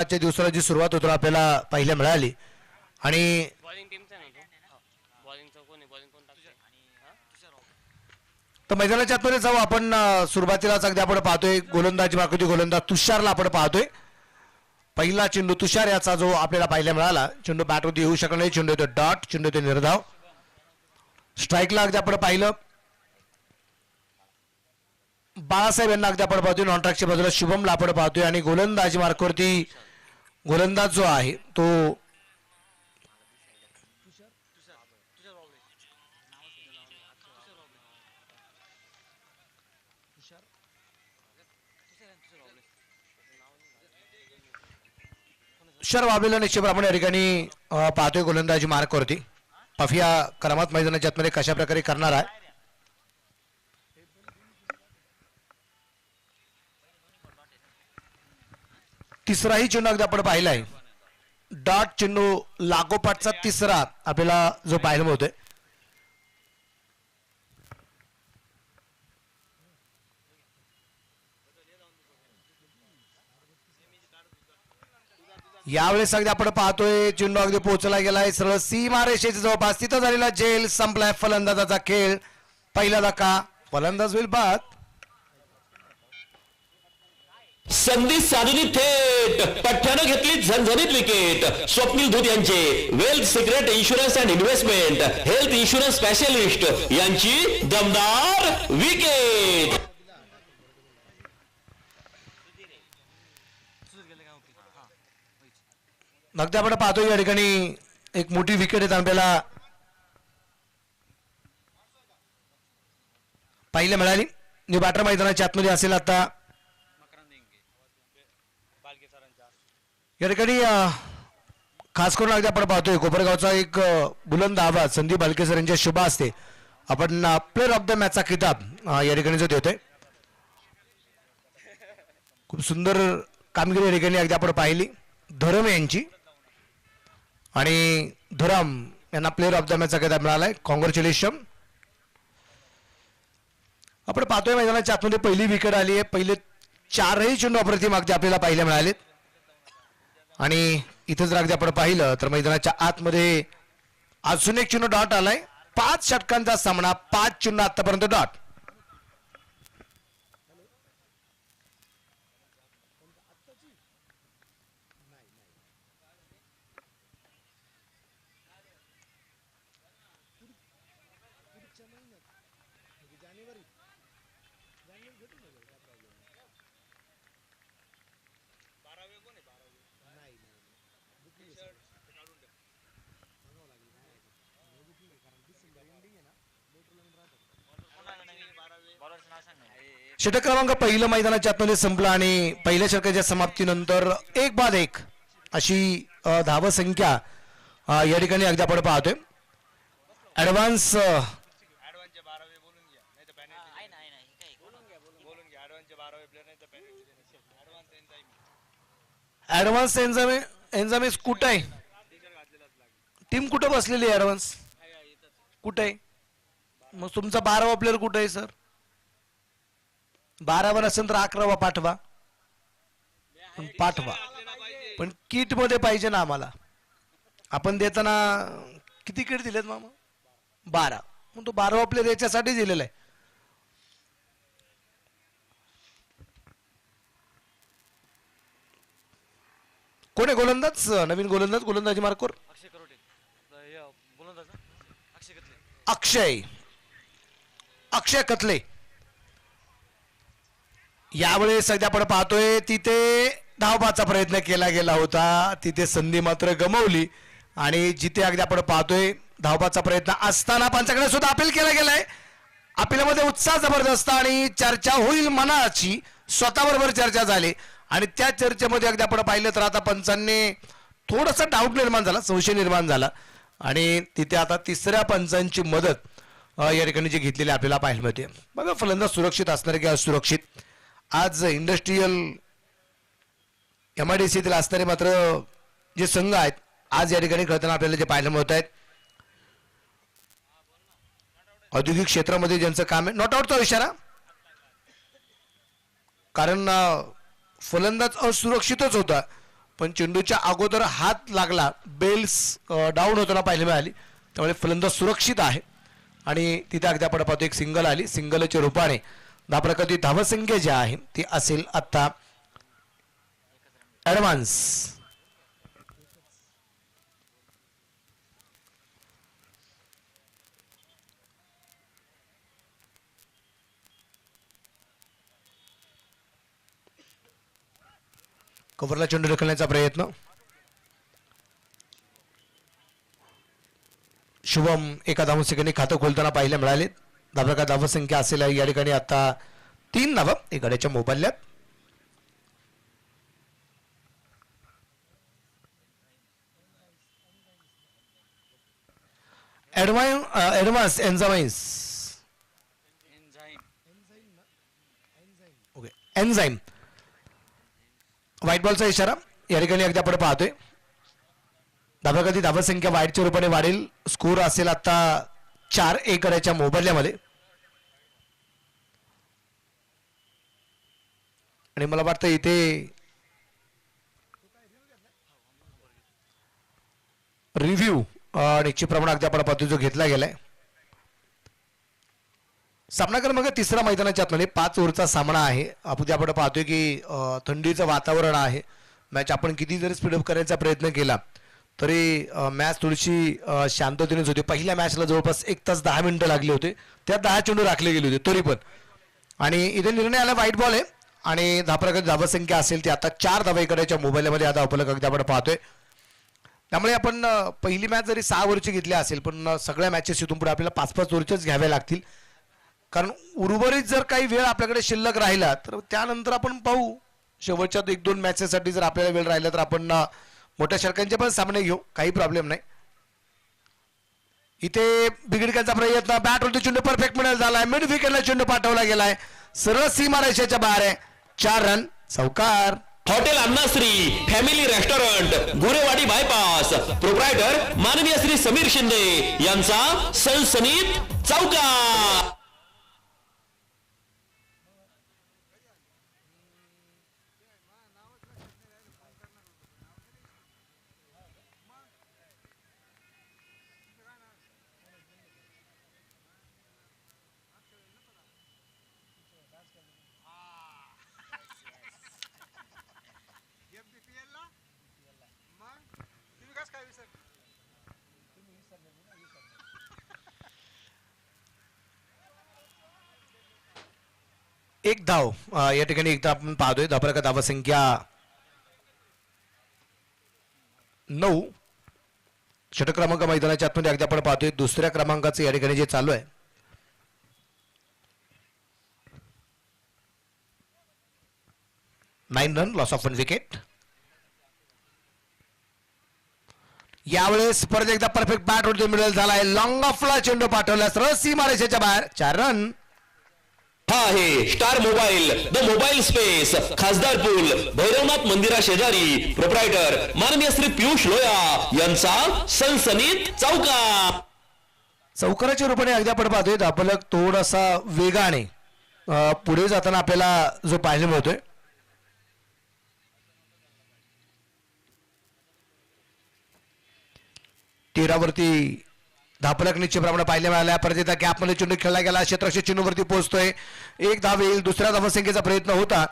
आजच्या दिवसाला जी सुरुवात होतो आपल्याला पाहायला मिळाली आणि तर मैदानाच्या आतमध्ये जाऊ आपण. सुरुवातीलाच अगदी आपण पाहतोय गोलंदाजी मार्कवरती गोलंदाज तुषारला आपण पाहतोय. पहिला चेंडू तुषार याचा जो आपल्याला पाहायला मिळाला, चेंडू बॅटवरती येऊ शकला नाही, चेंडू येतो डॉट, चेंडू येतो निर्धाव. स्ट्राईकला अगदी आपण पाहिलं बाळासाहेब यांना अगदी आपण पाहतोय. नॉन ट्रॅकच्या बाजूला शुभमला आपण पाहतोय आणि गोलंदाजी मार्कवरती गोलंदाज जो आहे तो तुषार वाबलेला निश्चितप्रमाणे या ठिकाणी पाहतोय गोलंदाजी मार्कवरती. पफिया करामत मैदानाच्या आतमध्ये कशा प्रकारे करणार आहे. तिसराही चेंडू अगदी आपण पाहिला आहे. डॉट चेंडू लागोपाठचा तिसरा आपल्याला जो पाहायला मिळतोय. यावेळेस अगदी आपण पाहतोय चेंडू अगदी पोहोचला गेलाय सरळ सीमा रेषेच्या जवळपास. तिथं झालेला जेल संपलाय फलंदाजाचा खेळ. पहिला धक्का, फलंदाज होईल बाद. संधी साधूनी थेट पठ्ठ्यानं घेतली झणझणीत विकेट. स्वप्नील धूत यांचे wealth secret insurance and investment health insurance specialist यांची दमदार विकेट. अगदी आपण पाहतोय या ठिकाणी एक मोठी विकेट येत आपल्याला पाहायला मिळाली. न्यू बॅटर मैदानाच्या आतमध्ये असेल आता या ठिकाणी. खास करून अगदी आपण पाहतोय कोपरगावचा एक बुलंद आवाज संदीप भालके सर यांच्या शुभ असते आपण प्लेअर ऑफ द मॅचचा किताब या ठिकाणी जो देतोय. खूप सुंदर कामगिरी या ठिकाणी अगदी आपण पाहिली धरम यांची आणि धरम यांना प्लेअर ऑफ द मॅचचा किताब मिळालाय. कॉंग्रॅच्युलेशन. आपण पाहतोय मैदानाच्या आतमध्ये पहिली विकेट आली आहे. पहिले चारही चेंडू अप्रतिम अगदी आपल्याला पाहायला मिळालेत आणि इथं जर अगदी आपण पाहिलं तर मैदानाच्या आतमध्ये अजून एक चेंडू डॉट आलाय. 5 षटकांचा सामना, 5 चेंडू आतापर्यंत डॉट. षटक क्रमांक पहिलं मैदानाच्या आतमध्ये संपलं आणि पहिल्या षटकाच्या समाप्तीनंतर 1-1 अशी धावसंख्या या ठिकाणी अगदी आपण पाहतोय. ऍडव्हान्स एन्झामेस कुठं आहे. टीम कुठं बसलेली आहे. ऍडव्हान्स कुठं आहे. मग तुमचा 12वा प्लेअर कुठं आहे सर. 12वा नसेल तर 11वा पाठवा. पण किट मध्ये पाहिजे ना आम्हाला. आपण देताना किती किट दिलेत मामा. 12. मग तो 12वा प्लेअर याच्यासाठी दिलेला आहे. कोण आहे गोलंदाज. नवीन गोलंदाज गोलंदाजी मार्कवर अक्षय कतले. यावेळेस सध्या आपण पाहतोय तिथे धावबाचा प्रयत्न केला गेला होता, तिथे संधी मात्र गमावली आणि जिथे अगदी आपण पाहतोय धावबाचा प्रयत्न असताना पंचाकडे सुद्धा अपील केला गेलाय. अपीलमध्ये उत्साह जबरदस्त आणि चर्चा होईल मनाची. स्वतःबरोबर चर्चा झाली आणि त्या चर्चेमध्ये अगदी आपण पाहिलं तर आता पंचांनी थोडासा डाऊट निर्माण झाला, संशय निर्माण झाला आणि तिथे आता तिसऱ्या पंचांची मदत या ठिकाणी जी घेतलेली आपल्याला पाहायला मिळते. बघा फलंदाज सुरक्षित असणार की असुरक्षित. आज इंडस्ट्रीयल MIDC असणारे मात्र जे संघ आहेत आज या ठिकाणी खेळताना आपल्याला जे पाहायला मिळत आहेत औद्योगिक क्षेत्रामध्ये ज्यांचं काम आहे. नॉट आउटचा इशारा, कारण फलंदाज असुरक्षितच होता पण चेंडूच्या अगोदर हात लागला, बेल्स डाऊन होताना पाहायला मिळाली, त्यामुळे फलंदाज सुरक्षित आहे आणि तिथे अगदी आपण पाहतो एक सिंगल आली. सिंगलच्या रूपाने धावप्रकरती धावसंख्या जी आहे ती असेल आता ॲडव्हान्स. कव्हरला चेंडू ढकलण्याचा प्रयत्न. शुभम एका धावसंख्येने खातं खोलताना पाहायला मिळाले. धावप्रकार धावसंख्या असेल या ठिकाणी आता 3 धावा एखाद्याच्या मोबाईल्यात. Advance enzymes okay enzyme white बॉलचा इशारा या ठिकाणी अगदी आपण पाहतोय. धावप्रकरती धावसंख्या वाईटच्या रूपाने वाढेल. स्कोर असेल आता 4-1 करायच्या मोबाईलमध्ये आणि मला वाटतं इथे रिव्ह्यू निश्चितप्रमाणे अगदी आपण पाहतो जो घेतला गेलाय. सामना क्रमांक 3 मैदानाच्या आतमध्ये 5 ओव्हरचा सामना आहे. आपण आपण पाहतोय की थंडीचं वातावरण आहे. मॅच आपण किती जरी स्पीडअप करायचा प्रयत्न केला तरी मॅच थोडीशी शांततेनेच होती. पहिल्या मॅचला जवळपास 1 तास 10 मिनिटं लागले होते, त्यात 10 चेंडू राखले गेले होते तरी पण. आणि इथे निर्णय आला व्हाईट बॉल आहे आणि धावप्रकरती धावसंख्या असेल ती आता 4 धावा करायच्या मोबाईलमध्ये आता उपलब्ध अगदी आपण पाहतोय. त्यामुळे आपण पहिली मॅच जरी 6 ओव्हरची घेतली असेल पण सगळ्या मॅचेस इथून पुढे आपल्याला 5-5 ओव्हरच्याच घ्याव्या लागतील. कारण उर्वरित जर काही वेळ आपल्याकडे शिल्लक राहिला तर त्यानंतर आपण पाहू. शेवटच्या 1-2 मॅचेससाठी जर आपल्याला वेळ राहिला तर आपण मोठ्या षटकांचे पण सामने घेऊ, काही प्रॉब्लेम नाही. इथे बिघडण्याचा प्रयत्न, बॅटवरती चेंडू परफेक्ट मिळाला झालाय. मिड विकेटला चेंडू पाठवला गेलाय, सरळ सीमारेषेच्या बाहेर आहे. 4 रन. चौकार. Hotel Annashree family restaurant Gurewadi bypass proprietor माननीय श्री समीर शिंदे यांचा सनसनीत चौकार. एक धाव या ठिकाणी एकदा आपण पाहतोय. धावप्रकार धावसंख्या 9. षटक क्रमांक मैदानाच्या आतमध्ये अगदी आपण पाहतोय दुसऱ्या क्रमांकाचं या ठिकाणी जे चालू आहे. Nine run loss of 1 wicket. यावेळेस परत एकदा परफेक्ट बॅट वरती मिडल झालाय. लॉंग ऑफला चेंडू पाठवला सरळ सीमारेषेच्या बाहेर. 4 रन. हा आहे star mobile the mobile space खासदार पूल भैरवनाथ मंदिरा शेजारी प्रोप्रायटर माननीय श्री पियुष लोया यांचा सनसनीत चौकार. चौकाराच्या रूपाने अगदी आपण पाहतोय धापलक थोडासा वेगाने पुढे जाताना आपल्याला जो पाहायला मिळतोय. तेरावरती धापलक निश्चितप्रमाणे पाहायला मिळाला. परत एकदा गॅपमध्ये चेंडू खेळला गेला. क्षेत्ररक्षक चेंडूवरती पोहोचतोय. 1 धाव येईल. दुसऱ्या धावसंख्येचा प्रयत्न होता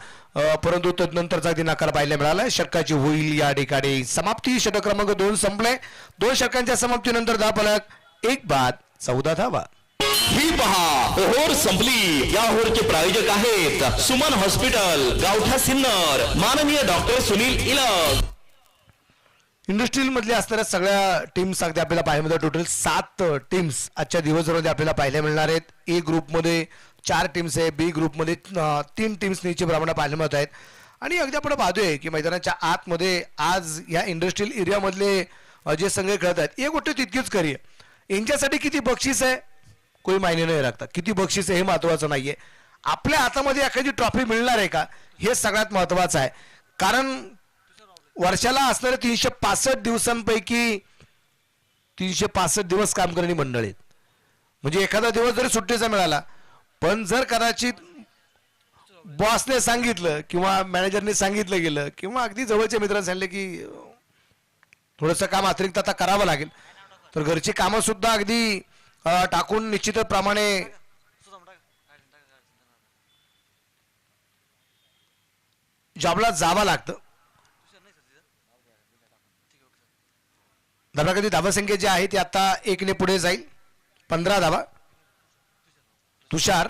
परंतु तदनंतरचा अगदी नकार पाहायला मिळाला. षटकाची होईल या ठिकाणी समाप्ती. षटक क्रमांक 2 संपले. 2 षटकांच्या समाप्तीनंतर धापलक 1 बाद 14 धावा. ही पहा ओहोर संपली. या ओहोरचे प्रायोजक आहेत सुमन हॉस्पिटल गावठा सिन्नर माननीय डॉक्टर सुनील इलग. इंडस्ट्रियल मधल्या असणाऱ्या सगळ्या टीम्स अगदी आपल्याला पाहायला मिळतात. टोटल 7 टीम्स आजच्या दिवसभरामध्ये आपल्याला पाहायला मिळणार आहेत. ए ग्रुपमध्ये 4 टीम्स आहे. बी ग्रुपमध्ये 3 टीम्स निश्चितप्रमाणे पाहायला मिळत आहेत. आणि अगदी आपण पाहतोय की मैदानाच्या आतमध्ये आज या इंडस्ट्रियल एरियामधले जे संघ खेळत आहेत एक गोष्ट तितकीच खरी आहे. यांच्यासाठी किती बक्षीस आहे कोणी मायने नाही राखता. किती बक्षीस आहे हे महत्वाचं नाहीये. आपल्या हातामध्ये एखादी ट्रॉफी मिळणार आहे का हे सगळ्यात महत्वाचं आहे. कारण वर्षाला असणारे 365 दिवसांपैकी 365 दिवस काम करणारी मंडळी आहेत. म्हणजे एखादा दिवस जरी सुट्टीचा मिळाला पण जर कदाचित बॉसने सांगितलं किंवा मॅनेजरने सांगितलं गेलं किंवा अगदी जवळच्या मित्रांनी सांगितलं की थोडंसं काम अतिरिक्त आता करावं लागेल, तर घरची कामं सुद्धा अगदी टाकून निश्चित प्रमाणे जॉबला जावं लागतं. धाबाकधी धावसंख्या जी आहे ती आता 1 पुढे जाईल. 15 धावा. तुषार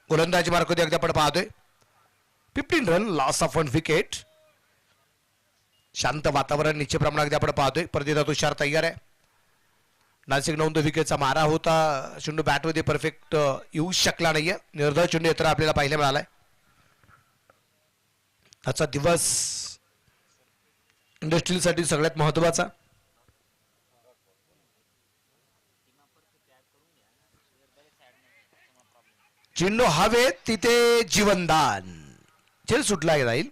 गोलंदाजी मार्क होती, अगदी आपण पाहतोय 15 रन, लॉस ऑफ 1 विकेट. शांत वातावरण निश्चितप्रमाणे अगदी आपण पाहतोय. परत तुषार तयार आहे. नासिक नोंद विकेटचा मारा होता, चेंडू बॅटमध्ये परफेक्ट येऊ शकला नाहीये. निर्धाव चेंडू येताना आपल्याला पाहायला मिळालाय. आजचा दिवस इंडस्ट्रीसाठी सगळ्यात महत्वाचा. चेंडू हवे तिथे जीवनदान, झेल सुटला जाईल.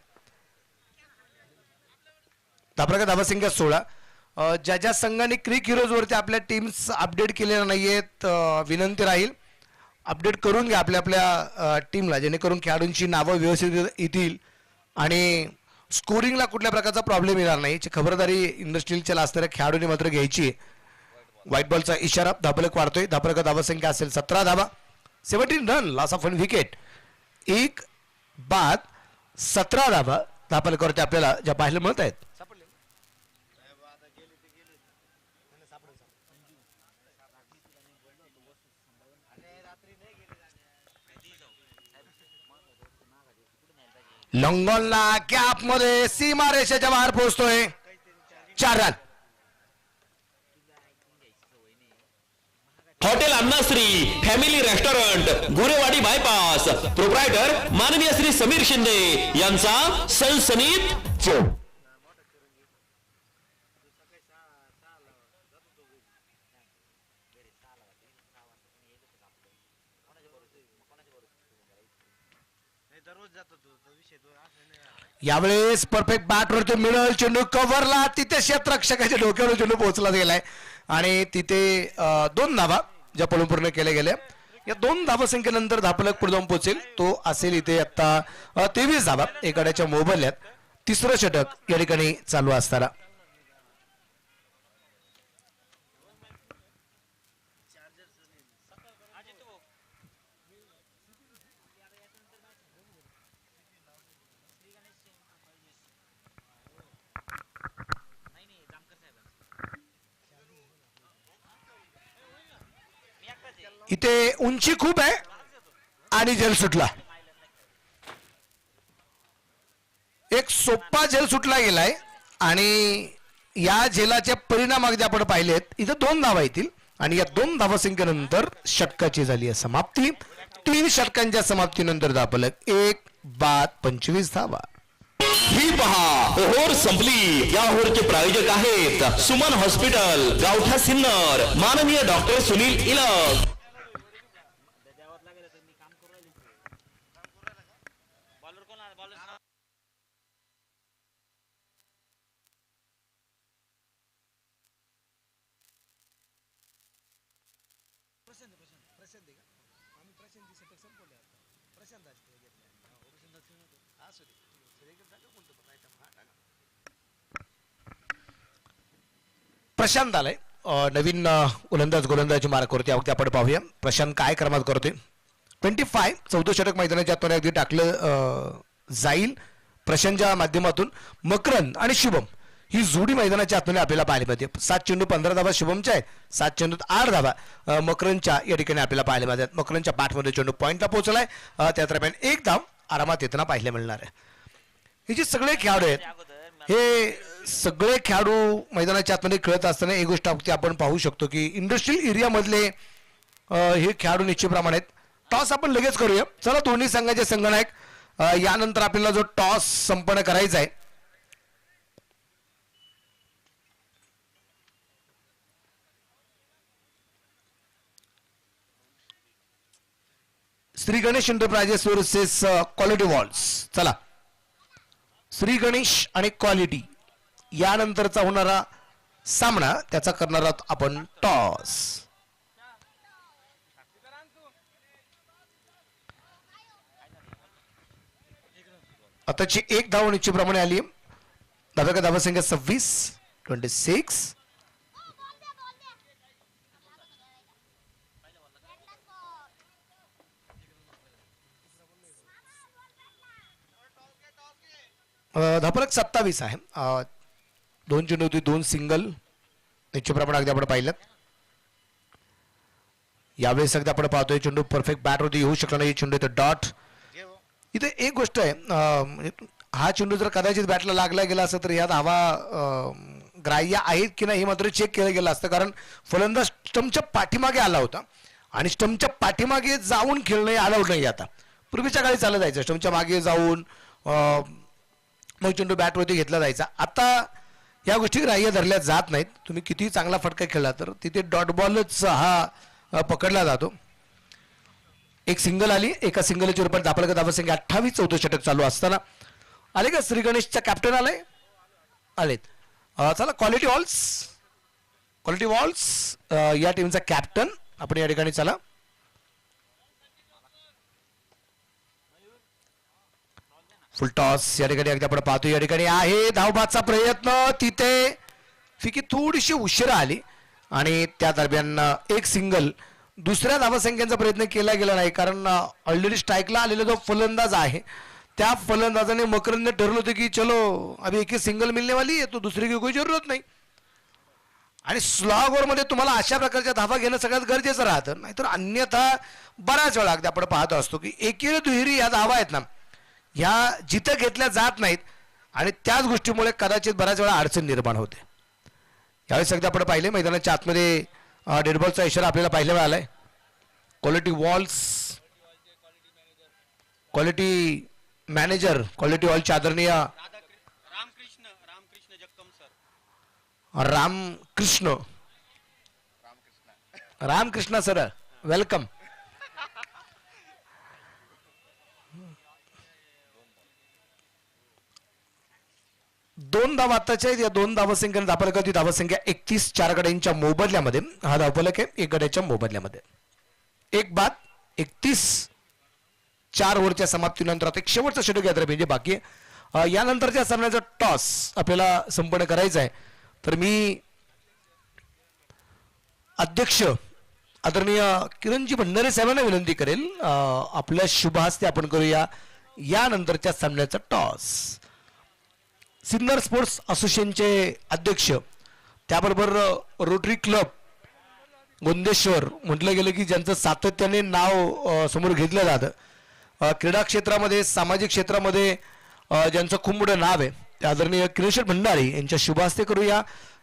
धाबा धावसंख्या 16. ज्या ज्या संघाने क्रिक हिरोज वरती आपल्या टीम्स अपडेट केलेल्या नाहीयेत, विनंती राहील अपडेट करून घ्या आपल्या आपल्या टीमला, जेणेकरून खेळाडूंची नावं व्यवस्थित येतील आणि स्कोरिंगला कुठल्या प्रकारचा प्रॉब्लेम येणार नाही याची खबरदारी इंडस्ट्रीलच्या असणाऱ्या खेळाडूंनी मात्र घ्यायची. व्हाईट बॉलचा इशारा. धाबलक वाढतोय. धाबलक धावसंख्या असेल 17 धावा. 17 रन, लॉस ऑफ 1 विकेट. 1 बाद 17 धावा धाबलकवरती आपल्याला ज्या पाहायला मिळत आहेत. लॉंगॉनला कॅप मध्ये सीमारेषेच्या बाहेर पोहोचतोय. 4 run. Hotel Annashree family restaurant Gurewadi bypass proprietor माननीय श्री समीर शिंदे यांचा सनसनीत चो. यावेळेस परफेक्ट बॅटवरती मिळेल चेंडू कव्हरला, तिथे क्षेत्ररक्षकाच्या डोक्यावर चेंडू पोहोचला गेलाय आणि तिथे 2 धावा ज्या पळून पूर्ण केल्या गेल्या. या 2 धावसंख्येनंतर धापलक पुढे जाऊन पोहोचेल. तो असेल इथे आता 23 धावा एखाद्याच्या मोबाईल्यात. 3रं षटक या ठिकाणी चालू असताना इथे उंची खूप आहे आणि झेल सुटला. एक सोपा झेल सुटला गेलाय आणि या झेलाचे परिणाम अगदी आपण पाहिलेत. इथं 2 धावा येतील आणि या 2 धावसंख्येनंतर षटकाची झाली आहे समाप्ती. 3 षटकांच्या समाप्तीनंतर धापलक 1 बाद 25 धावा. ही पहा ओव्हर संपली. या ओव्हरचे प्रायोजक आहेत सुमन हॉस्पिटल, गावठा सिन्नर, माननीय डॉक्टर सुनील इलक. प्रशांत आलाय नवीन गोलंदाजी मार्कवरती. अगदी आपण पाहूया प्रशांत काय क्रमात करतोय. 25 14 षटक मैदानाच्या आतमध्ये अगदी टाकलं जाईल प्रशांतच्या माध्यमातून. मकरंद आणि शुभम ही जोडी मैदानाच्या आतमध्ये आपल्याला पाहायला मिळते. 7 चेंडू 15 धावा शुभमच्या आहेत. 7 चेंडूत 8 धावा मकरंदच्या या ठिकाणी आपल्याला पाहायला मिळतात. मकरंदच्या बॅटमध्ये चेंडू पॉईंटला पोहोचलाय. त्या दरम्यान 1 धाव आरामात येताना पाहायला मिळणार आहे. हे जे सगळे खेळाडू आहेत, हे सगळे खेळाडू मैदानाच्या आतमध्ये खेळत असताना एक गोष्ट आपण पाहू शकतो की इंडस्ट्रियल एरियामधले हे खेळाडू निश्चितप्रमाणे आहेत. टॉस आपण लगेच करूया. चला दोन्ही संघाचे संघनायक यानंतर आपल्याला जो टॉस संपन्न करायचा आहे Shri Ganesh enterprises versus quality walls. चला श्री गणेश आणि क्वालिटी यानंतरचा होणारा सामना त्याचा करणार आहोत आपण टॉस. आताची एक धाव निश्चितप्रमाणे आली. धाब्याचा धावा संख्या 26. धापलक 27 आहे. 2 चेंडू होती, 2 सिंगल निश्चितप्रमाणे अगदी आपण पाहिलं. यावेळेस अगदी आपण पाहतोय चेंडू परफेक्ट बॅट वरती येऊ शकला नाही. चेंडू इथं डॉट. इथे एक गोष्ट आहे, म्हणजे हा चेंडू जर कदाचित बॅटला लागला गेला असता तर या धावा ग्राह्य आहेत की नाही हे मात्र चेक केलं गेलं असतं, कारण फलंदाज स्टंपच्या पाठीमागे आला होता आणि स्टंपच्या पाठीमागे जाऊन खेळणं अलाउड नाही. आता पूर्वीच्या काळी चालत जायचं, स्टंपच्या मागे जाऊन मग चेंडू बॅटवरती घेतला जायचा. आता या गोष्टी ग्राह्य धरल्या जात नाहीत. तुम्ही कितीही चांगला फटका खेळला तर तिथे डॉट बॉलच हा पकडला जातो. एक सिंगल आली. एका सिंगलच्या रूपात दापलका धावा संख्या 28. 14 षटक चालू असताना आले का श्री गणेशचा कॅप्टन आलाय? आलेत. चला क्वालिटी वॉल्स या टीमचा कॅप्टन आपण या ठिकाणी. चला फुल टॉस या ठिकाणी अगदी आपण पाहतो. या ठिकाणी आहे धावबादचा प्रयत्न. तिथे फिकी थोडीशी उशिरा आली आणि त्या दरम्यान एक सिंगल. दुसऱ्या धावसंख्यांचा प्रयत्न केला गेला नाही, कारण ऑलरेडी स्ट्राईकला आलेला जो फलंदाज आहे त्या फलंदाजाने मकरंदने ठरवलं होतं की चलो अभी एक सिंगल मिलने वाली है तो दुसरी की कोई जरूरत नाही. आणि स्लॉग ओव्हरमध्ये तुम्हाला अशा प्रकारच्या धावा घेणं सगळ्यात गरजेचं राहतं, नाहीतर अन्यथा बऱ्याच वेळा अगदी आपण पाहत असतो की एकेरी दुहेरी या धावा आहेत ना, ह्या जिथं घेतल्या जात नाहीत आणि त्याच गोष्टीमुळे कदाचित बऱ्याच वेळा अडचण निर्माण होते. यावेळेस अगदी आपण पाहिले मैदानाच्या आतमध्ये डेडबॉलचा इशारा आपल्याला पाहायला मिळालाय. Quality walls, quality manager, quality वॉलचे आदरणीय रामकृष्ण सर, वेलकम. दोन धावा आताच्या या 2 धावसंख्या धापलकाची धावसंख्या 31. 4 गड्यांच्या मोबदल्यामध्ये हा धावफलक आहे. 1 गड्याच्या मोबदल्यामध्ये एक बाद. 31. 4 ओव्हरच्या समाप्तीनंतर आता एक शेवटचा षटक यात्रा म्हणजे बाकी आहे. यानंतरच्या सामन्याचा टॉस आपल्याला संपन्न करायचा आहे. तर मी अध्यक्ष आदरणीय किरणजी भंडारे साहेबांना विनंती करेल, आपल्या शुभ हस्ते आपण करूया यानंतरच्या सामन्याचा टॉस. सिन्नर स्पोर्ट्स असोसिएशनचे अध्यक्ष, त्याबरोबर रोटरी क्लब गोंदेश्वर म्हटलं गेलं की ज्यांचं सातत्याने नाव समोर घेतलं जातं, क्रीडा क्षेत्रामध्ये सामाजिक क्षेत्रामध्ये ज्यांचं खूप मोठं नाव आहे, ते आदरणीय किरणशेठ भंडारी यांच्या शुभ हस्ते करूया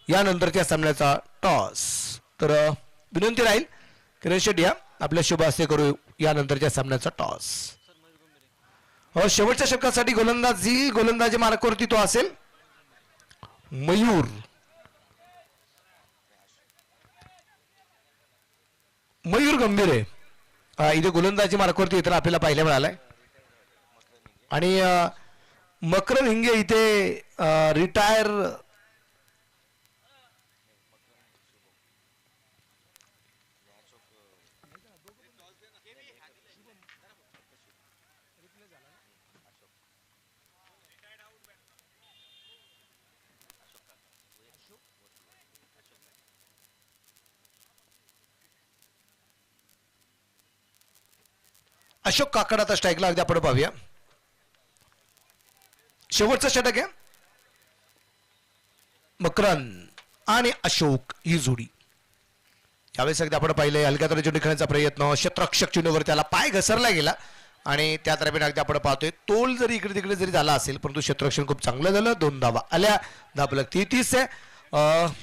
यानंतरच्या सामन्याचा टॉस. तर विनंती राहील किरणशेठ या आपल्या शुभ हस्ते करू यानंतरच्या सामन्याचा टॉस. शेवटच्या षटकासाठी गोलंदाजी मार्कावरती तो असेल मयूर गंभीर आहे. इथे गोलंदाजी मार्कावरती इतर आपल्याला पाहायला मिळालाय. आणि मकरन हिंगे इथे रिटायर अशोक काकड आता स्ट्राईकला अगदी आपण पाहूया. शेवटचं षटक आहे. मकरन आणि अशोक ही जोडी. यावेळेस अगदी आपण पाहिलंय हलक्या तरी चेंडू खेळण्याचा प्रयत्न, क्षेत्ररक्षक चेंडूवर त्याला पाय घसरला गेला आणि त्या दरम्यान अगदी आपण पाहतोय तोल जरी इकडे तिकडे जरी झाला असेल परंतु क्षेत्ररक्षण खूप चांगलं झालं. 2 धावा आल्या. धापलक 33 आहे.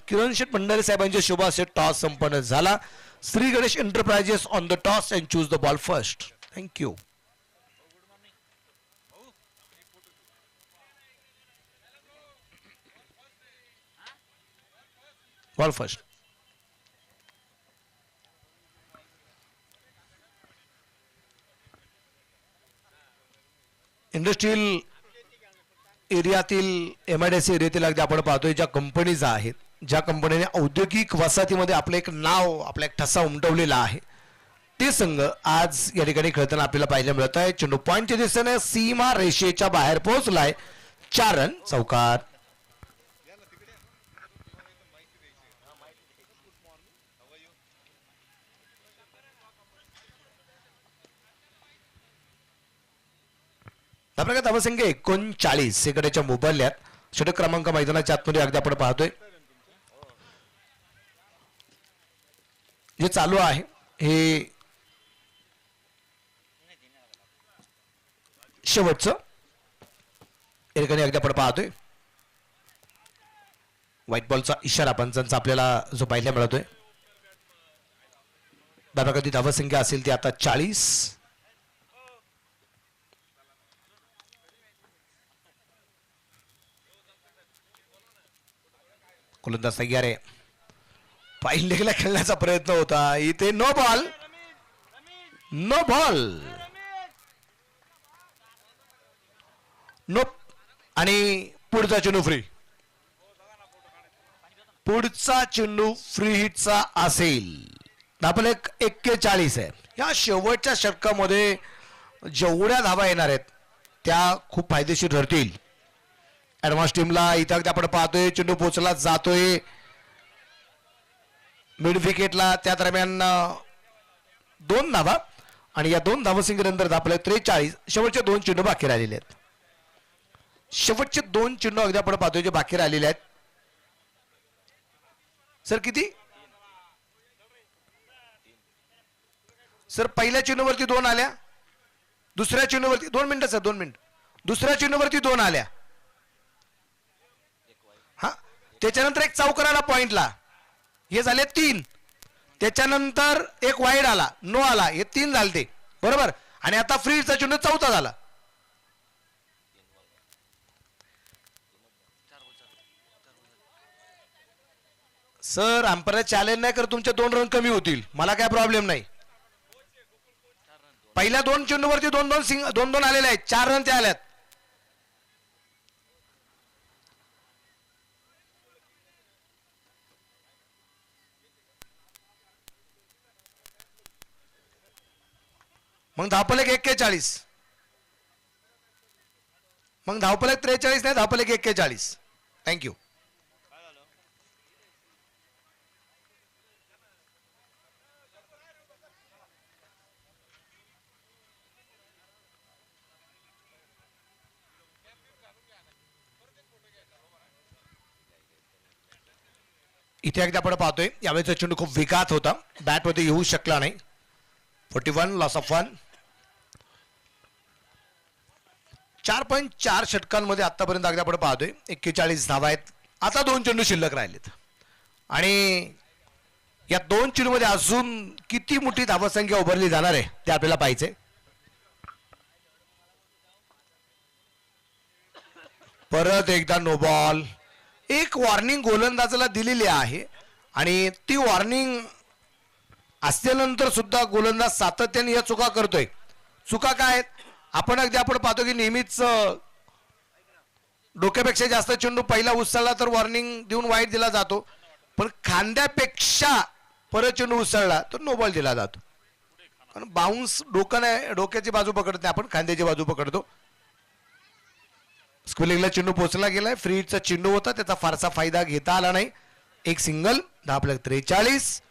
किरणशेठ भंडारे साहेबांच्या शुभ हस्ते टॉस संपन्न झाला. Shri Ganesh enterprises on the toss and choose the ball first. Thank you. Ball first. Industrial एरियातील MIDC एरियातील अगदी आपण पाहतोय ज्या कंपनीज आहेत, ज्या कंपनीने औद्योगिक वसाहतीमध्ये आपलं एक नाव, आपला एक ठसा उमटवलेला आहे, ते संघ आज या ठिकाणी खेळताना आपल्याला पाहायला मिळत आहे. चेंडू पॉईंटच्या दिशेने सीमा रेषेच्या बाहेर पोहोचलाय. 4 रन चौकार. आपल्याकडे धावसंख्या 39 सेकंदाच्या मोबाईल्यात. षटक क्रमांक मैदानाच्या आतमध्ये अगदी आपण पाहतोय जे चालू आहे हे शेवटचं या ठिकाणी अगदी आपण पाहतोय. व्हाईट बॉलचा इशारा पंचांचा आपल्याला जो पाहायला मिळतोय. दादा कधी धावसंख्या असेल ती आता 40. गोलंदाज तयार आहे. पाहिलेला खेळण्याचा प्रयत्न होता इथे. No ball. No ball. No. आणि पुढचा चेंडू फ्री. पुढचा चेंडू फ्री हिटचा असेल. आपण 41 आहे. या शेवटच्या षटकामध्ये जेवढ्या धावा येणार आहेत त्या खूप फायदेशीर ठरतील ऍडव्हान्स टीमला. इथं अगदी आपण पाहतोय चेंडू पोचला जातोय मिड विकेटला. त्या दरम्यान 2 धावा आणि या 2 धावसंख्येनंतर आपले 43. शेवटचे 2 चेंडू बाकी राहिलेले आहेत. शेवटचे 2 चेंडू अगदी आपण पाहतोय जे बाकी राहिलेले आहेत. सर किती सर पहिल्या चेंडूवरती 2 आल्या. दुसऱ्या चेंडूवरती 2 मिनिटं सर 2 मिनिट. दुसऱ्या चेंडूवरती 2 आल्या. हा त्याच्यानंतर एक चौकार आला पॉइंटला. हे झाले 3. त्याच्यानंतर एक वाईड आला. नो आला. हे 3 झाले बरोबर. आणि आता फ्रीचा चेंडू चौथा झाला. सर अंपायर चॅलेंज नाही कर. तुमचे 2 रन कमी होतील. मला काय प्रॉब्लेम नाही. पहिल्या 2 चेंडूवरती 2-2 आलेले आहेत. 4 रन ते आल्यात. मग धावपलक 41. मग धावपलक 43 नाही धावपलक 41. थँक्यू. इथे अगदी आपण पाहतोय यावेळेचा चेंडू खूप विघात होता. बॅटमध्ये येऊ शकला नाही. 41 लॉस ऑफ 1. 4.4 षटकांमध्ये आतापर्यंत अगदी आपण पाहतोय 41 धावा आहेत. आता 2 चेंडू शिल्लक राहिलेत आणि या 2 चेंडूमध्ये अजून किती मोठी धावसंख्या उभारली जाणार आहे ते आपल्याला पाहायचंय. परत एकदा नो बॉल. एक वॉर्निंग गोलंदाजाला दिलेली आहे आणि ती वॉर्निंग असल्यानंतर सुद्धा गोलंदाज सातत्याने या चुका करतोय. चुका काय आहेत आपण पाहतो की नेहमीच डोक्यापेक्षा जास्त चेंडू पहिला उसळला तर वॉर्निंग देऊन वाईट दिला जातो. पण खांद्यापेक्षा परत चेंडू उसळला तर नो बॉल दिला जातो. कारण बाउन्स डोकं नाही, डोक्याची बाजू पकडत नाही, आपण खांद्याची बाजू पकडतो. स्क्विलिंगला चेंडू पोचला गेलाय. फ्री हिटचा चेंडू होता त्याचा फारसा फायदा घेता आला नाही. एक सिंगल. 43.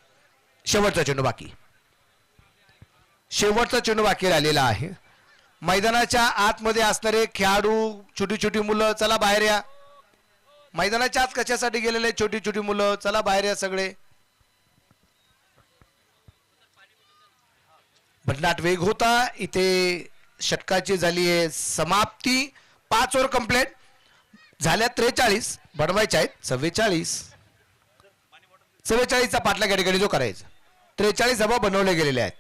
शेवटचा चेंडू बाकी. शेवटचा चेंडू बाकी राहिलेला आहे. मैदानाच्या आतमध्ये असणारे खेळाडू छोटी छोटी मुलं चला बाहेर या. मैदानाच्या आत कशासाठी गेलेले छोटी छोटी मुलं चला बाहेर या सगळे. भन्नाट वेग होता. इथे षटकाची झाली आहे समाप्ती. 5 ओव्हर कंप्लीट झाल्या. 43 बनवायच्या आहेत. 44चा पाठला या ठिकाणी जो करायचा. 43 धावा बनवले गेलेले आहेत.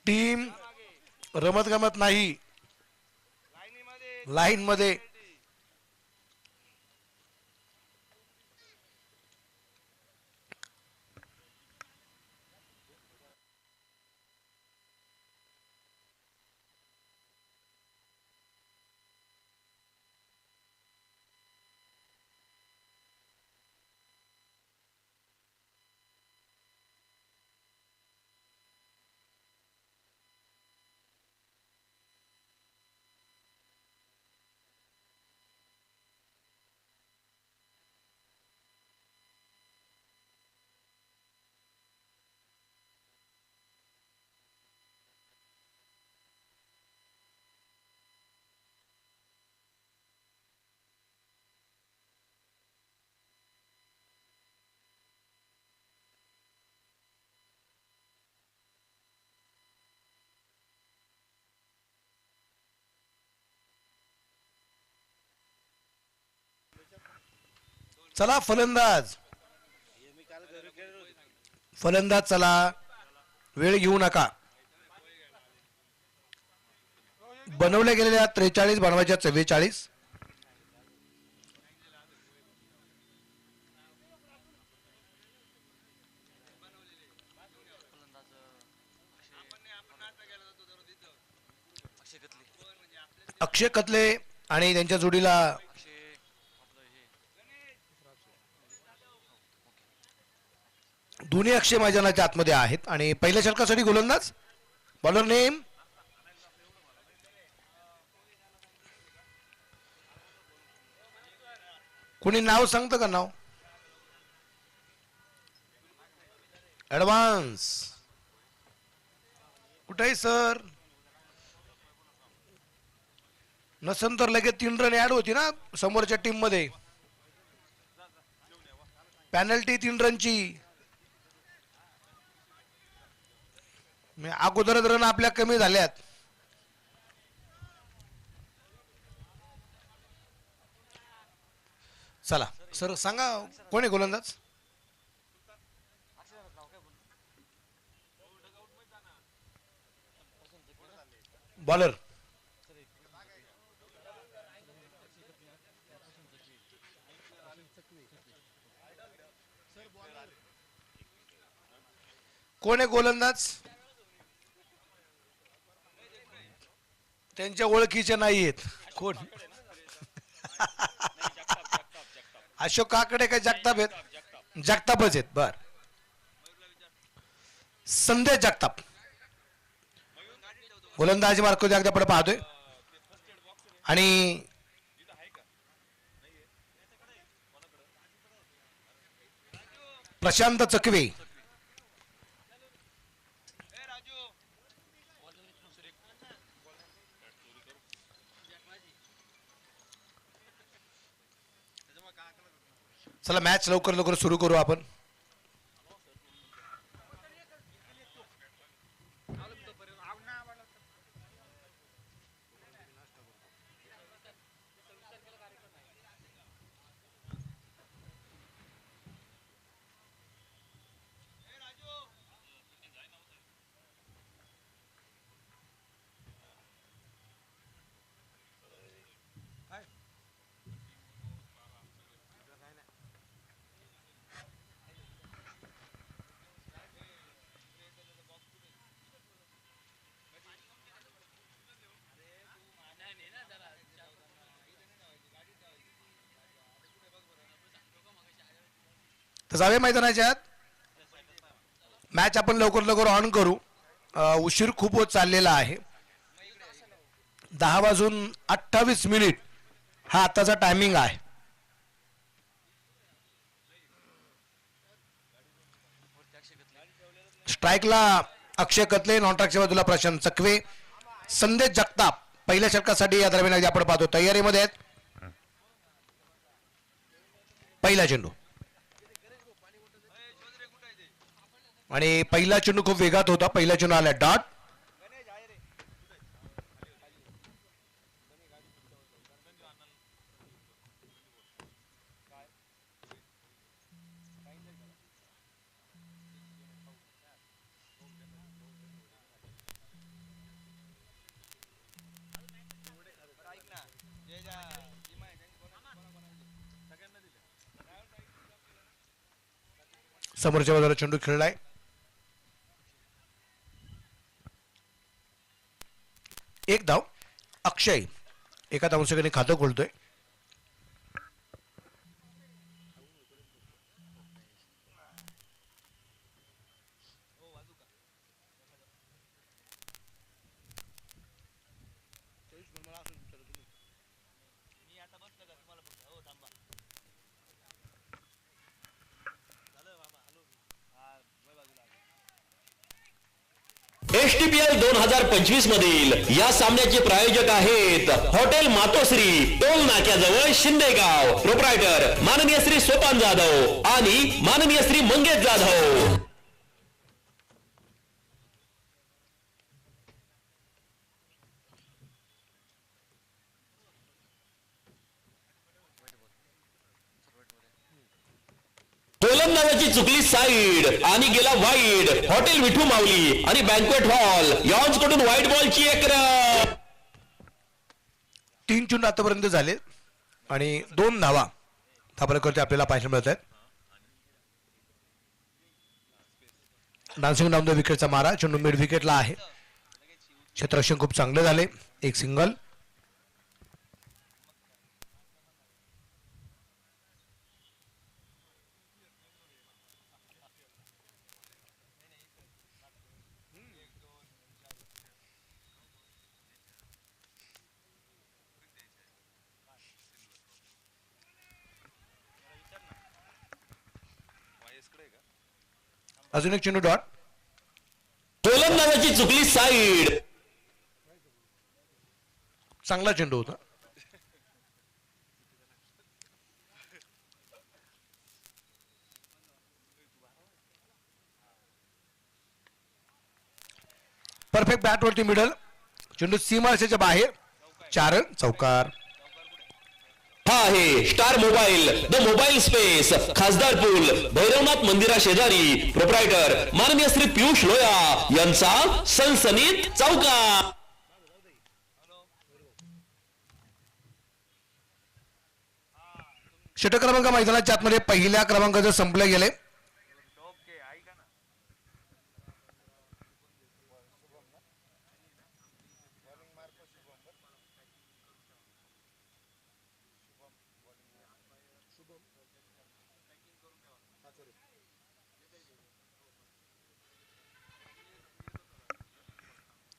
टीम रमत गमत नाही, लाईन मध्ये. चला फलंदाज, फलंदाज चला, वेळ घेऊ नका. बनवल्या गेलेल्या 43 बनवायच्या 44. अक्षय कतले आणि त्यांच्या जोडीला दोन्ही अक्षय मैदानाच्या आतमध्ये आहेत. आणि पहिल्या षटकासाठी गोलंदाज बॉलर नेम कोणी नाव सांगतं का? नाव ऍडव्हान्स कुठे आहे सर? नसन तर लगेच 3 रन ऍड होती ना समोरच्या टीम मध्ये. पॅनल्टी 3 रनची. अगोदरच रन आपल्या कमी झाल्यात. चला सर सांगा कोण आहे गोलंदाज? बॉलर कोण आहे गोलंदाज? त्यांच्या ओळखीचे नाही आहेत. कोण? अशोक काकडे काय जगताप आहेत? जगतापच आहेत. बर, संदेश जगताप गोलंदाजी मार्क एकदा पुढे पाहतोय. आणि प्रशांत चकवे चला मॅच लवकर लवकर सुरू करू आपण. तर जावे मैदानाच्या आत. मॅच आपण लवकर लवकर ऑन करू. उशीर खूप होत चाललेला आहे. 10:28 हा आताचा टायमिंग आहे. स्ट्राईकला अक्षय कतले, नॉन स्ट्राईकच्या बाजूला प्रशांत चकवे, संदेश जगताप पहिल्या षटकासाठी या दरम्यान आपण पाहतो तयारीमध्ये आहेत. पहिला चेंडू आणि पहिला चेंडू खूप वेगात होता. पहिला चेंडू आला डॉट. समोरच्या बाजूला चेंडू खेळलाय. एक धाव. अक्षय एका धावसंख्येने खातं खोलतोय. STPL 2025 मधील या सामन्याचे प्रायोजक आहेत हॉटेल मातोश्री, टोल नाक्याजवळ शिंदेगाव. प्रोप्रायटर माननीय श्री सोपान जाधव आणि माननीय श्री मंगेश जाधव. गोलंदाजाची चुकली साईड आणि गेला वाईड. हॉटेल विठू माऊली आणि बँक्वेट हॉल यांच कडून व्हाईट बॉलची एक रन. 3 चेंडू आतापर्यंत झाले आणि 2 धावा धापलकरती आपल्याला पाहायला मिळत आहेत. डान्सिंग डाऊन द विकेटचा मारा. चेंडू मिड विकेटला आहे. क्षेत्ररक्षण खूप चांगले झाले. एक सिंगल. अजून एक चेंडू डॉट. गोलंदाजाची चुकली साईड. चांगला चेंडू होता. परफेक्ट बॅट वरती मिडल. चेंडू सीमारेषेच्या बाहेर. 4 रन. चौकार. हा आहे star mobile, the mobile space, खासदार पूल, भैरवनाथ मंदिरा शेजारी. प्रोप्रायटर माननीय श्री पियुष लोया यांचा सनसनीत चौकार. षटक क्रमांक मैदानाच्या आतमध्ये पहिल्या क्रमांकाचं संपले गेले.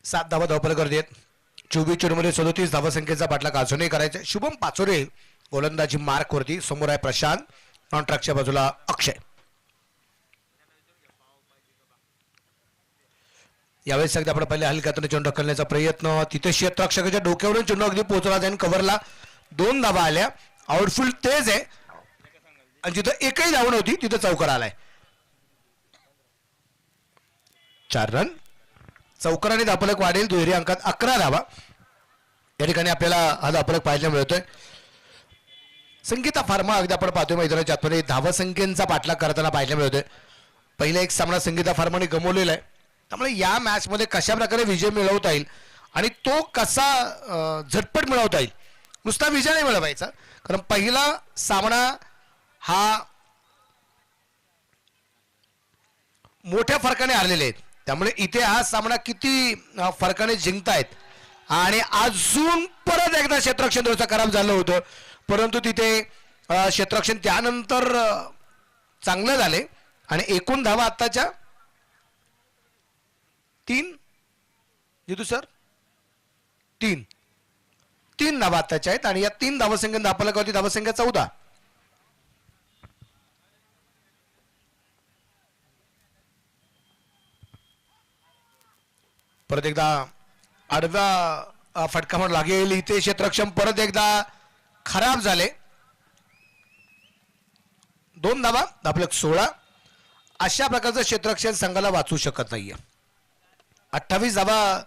सात धावा धावपल करत. 24 चेंडूमध्ये 37 धावसंख्येचा पाठलाग अजूनही करायचा. शुभम पाचोरे गोलंदाजी मार्क वरती. समोर आहे प्रशांत. कॉन्ट्रॅक्टच्या बाजूला अक्षय. यावेळेस अगदी आपण पहिल्या हलक्यातून चेंडू ढकलण्याचा प्रयत्न. तिथे क्षेत्ररक्षकाच्या डोक्यावरून चेंडू अगदी पोहोचला जाईल कव्हरला. 2 धावा आल्या. आउटफील्ड तेज आहे आणि जिथं एकही धाव नव्हती तिथं चौकार आलाय. 4 रन. चौकाराने धापलक वाढेल. दुहेरी अंकात 11 धावा. या ठिकाणी आपल्याला हा धापलक पाहायला मिळतोय. संगीता फार्मा अगदी आपण पाहतोय मैदानाच्या आतमध्ये धावसंख्येचा पाठलाग करताना पाहायला मिळतोय. पहिला एक सामना संगीता फार्माने गमावलेला आहे. त्यामुळे या मॅच मध्ये कशा प्रकारे विजय मिळवता येईल आणि तो कसा झटपट मिळवता येईल. नुसता विजय नाही मिळवायचा, कारण पहिला सामना हा मोठ्या फरकाने हारलेले आहेत. त्यामुळे इथे हा सामना किती फरकाने जिंकतायत. आणि अजून परत एकदा क्षेत्ररक्षण थोडंसं खराब झालं होतं, परंतु तिथे क्षेत्ररक्षण त्यानंतर चांगलं झाले आणि एकूण धावा आत्ताच्या 3 जितू सर 3 धावा आत्ताच्या आहेत. आणि या 3 धावसंख्येने धापलकावरती धावसंख्या 14. परत एकदा आडव्या फटका म्हणून लागेल. इथे क्षेत्ररक्षण परत एकदा खराब झाले. 2 धावा धापलक 16. अशा प्रकारचं क्षेत्ररक्षण संघाला वाचू शकत नाहीये. 28 धावा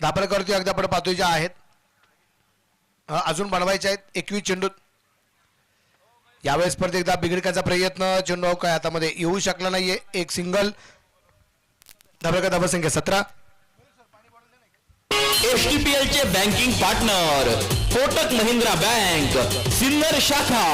धापलकावरती अगदी आपण पाहतोय ज्या आहेत, अजून बनवायच्या आहेत. 21 चेंडूत यावेळेस परत एकदा बिघडण्याचा प्रयत्न. चेंडू काय हातामध्ये येऊ शकला नाहीये. एक सिंगल. धापलका धावसंख्या 17. STPL चे banking partner Kotak Mahindra bank, Sinnar शाखा.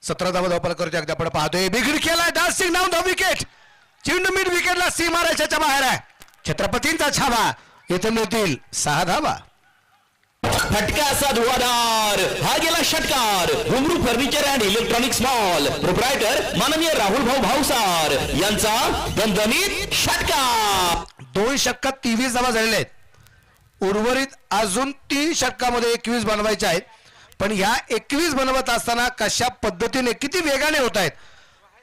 17 धावा धावपल करतोय. अगदी आपण पाहतोय बिघड केलाय डान्सिंग डाऊन द विकेट. चेंडू मिड विकेटला सीमारेषेच्या बाहेर आहे. छत्रपतींचा छावा इथे मिळतील 6 धावा. फटका असा धुवाधार हा गेला षटकार. घुंगरू furniture and electronics mall proprietor माननीय राहुल भाऊ भाऊसार यांचा दणदणीत षटकार. 2 षटकात 23 धावा झालेल्या आहेत. उर्वरित अजून 3 षटकामध्ये 21 बनवायचे आहेत. पण ह्या 21 बनवत असताना कशा पद्धतीने किती वेगाने होत आहेत.